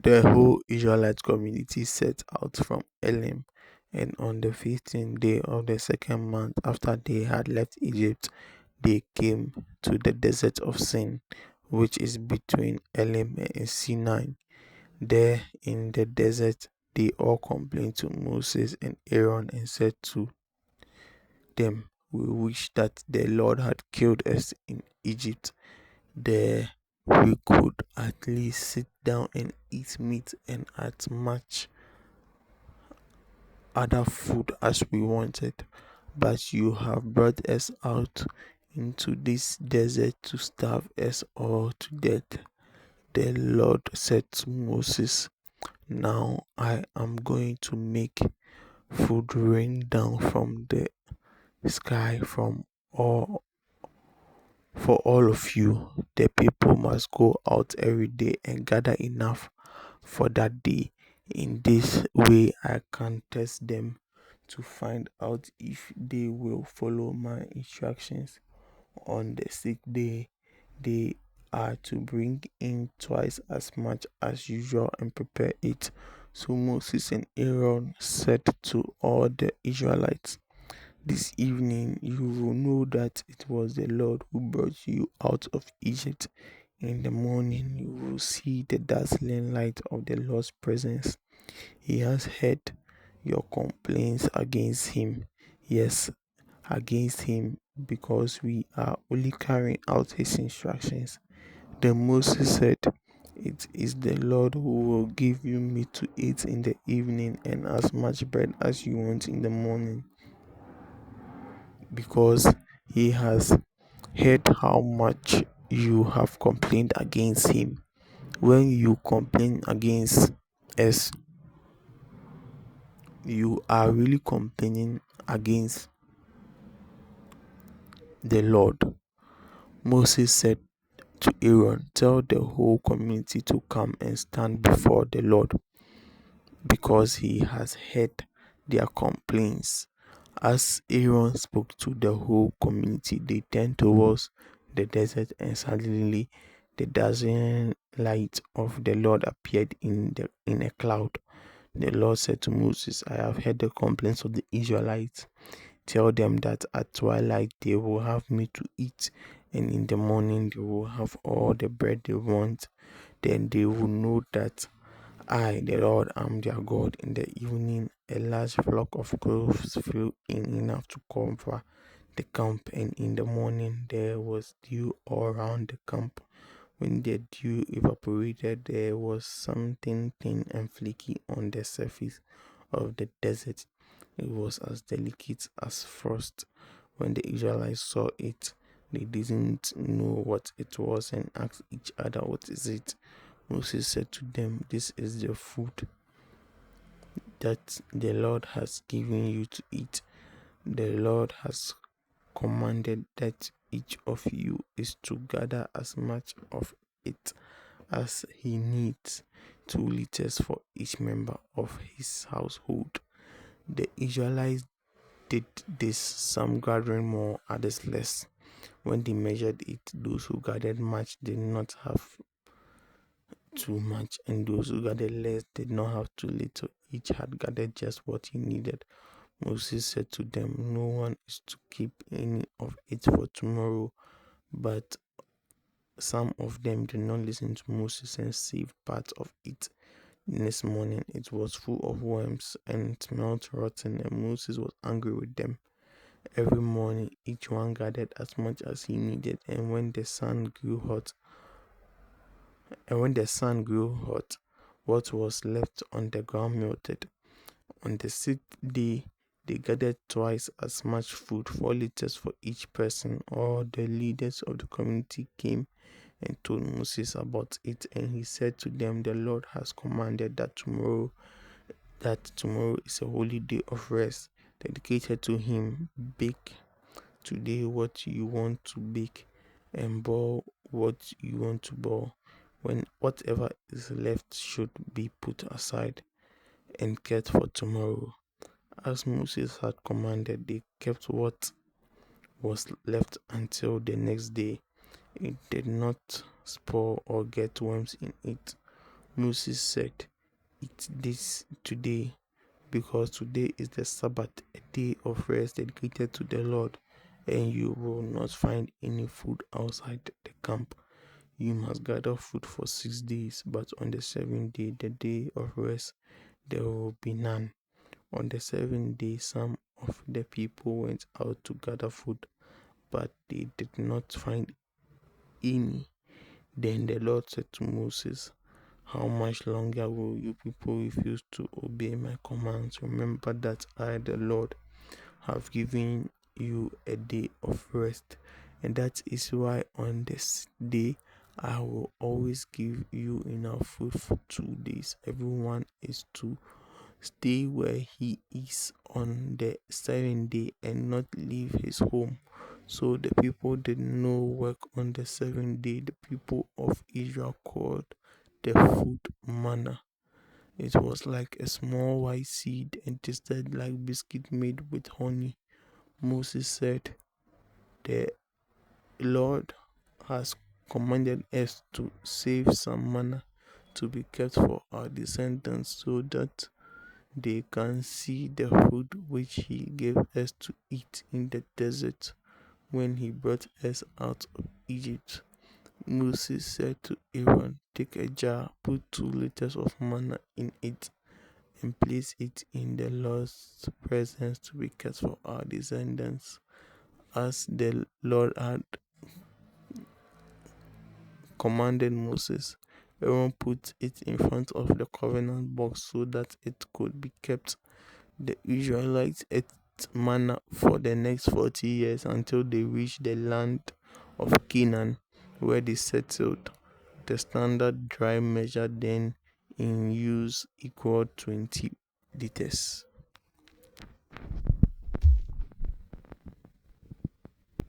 The whole Israelite community set out from Elim, and on the 15th day of the second month after they had left Egypt, they came to the desert of Sin, which is between Elim and Sinai. There in the desert, they all complained to Moses and Aaron and said to them, "We wish that the Lord had killed us in Egypt. There we could at least sit down and eat meat and as much other food as we wanted. But you have brought us out into this desert to starve us all to death." The Lord said to Moses, "Now I am going to make food rain down from the sky all for all of you. The people must go out every day and gather enough for that day. In this way I can test them to find out if they will follow my instructions. On the sixth day they are to bring in twice as much as usual and prepare it." So Moses and Aaron said to all the Israelites, "This evening you will know that it was the Lord who brought you out of Egypt. In the morning you will see the dazzling light of the Lord's presence. He has heard your complaints against him. Yes, against him, because we are only carrying out his instructions." Then Moses said, "It is the Lord who will give you meat to eat in the evening and as much bread as you want in the morning, because he has heard how much you have complained against him. When you complain against us, you are really complaining against the Lord." Moses said to Aaron, "Tell the whole community to come and stand before the Lord, because he has heard their complaints." As Aaron spoke to the whole community, they turned towards the desert, and suddenly the dazzling light of the Lord appeared in a cloud. The Lord said to Moses, "I have heard the complaints of the Israelites. Tell them that at twilight they will have meat to eat, and in the morning they will have all the bread they want. Then they will know that I, the Lord, am their God." In the evening, a large flock of crows flew in enough to cover the camp, and in the morning there was dew all round the camp. When the dew evaporated, there was something thin and flaky on the surface of the desert. It was as delicate as frost. When the Israelites saw it, they didn't know what it was and asked each other, "What is it?" Moses said to them, "This is the food that the Lord has given you to eat. The Lord has commanded that each of you is to gather as much of it as he needs, 2 liters for each member of his household." The Israelites did this, some gathering more, others less. When they measured it, those who gathered much did not have too much, and those who gathered less did not have too little. Each had gathered just what he needed. Moses said to them, "No one is to keep any of it for tomorrow." But some of them did not listen to Moses and saved part of it. The next morning it was full of worms and smelt rotten, and Moses was angry with them. Every morning each one gathered as much as he needed, and when the sun grew hot, what was left on the ground melted. On the sixth day, they gathered twice as much food, 4 liters for each person. All the leaders of the community came and told Moses about it, and he said to them, "The Lord has commanded that tomorrow is a holy day of rest dedicated to him. Bake today what you want to bake, and boil what you want to boil. When whatever is left should be put aside and kept for tomorrow." As Moses had commanded, they kept what was left until the next day. It did not spoil or get worms in it. Moses said, "Eat this today, because today is the Sabbath, a day of rest dedicated to the Lord, and you will not find any food outside the camp. You must gather food for 6 days, but on the seventh day, the day of rest, there will be none." On the seventh day, some of the people went out to gather food, but they did not find any. Then the Lord said to Moses, "How much longer will you people refuse to obey my commands? Remember that I, the Lord, have given you a day of rest, and that is why on this day I will always give you enough food for 2 days. Everyone is to stay where he is on the seventh day and not leave his home." So the people did no work on the seventh day. The people of Israel called the food manna. It was like a small white seed and tasted like biscuit made with honey. Moses said, "The Lord has commanded us to save some manna to be kept for our descendants, so that they can see the food which he gave us to eat in the desert when he brought us out of Egypt." Moses said to Aaron, "Take a jar, put 2 liters of manna in it, and place it in the Lord's presence to be kept for our descendants, as the Lord had commanded Moses." Aaron put it in front of the covenant box so that it could be kept. The Israelites ate manna for the next 40 years until they reached the land of Canaan, where they settled. The standard dry measure then in use equaled 20 liters.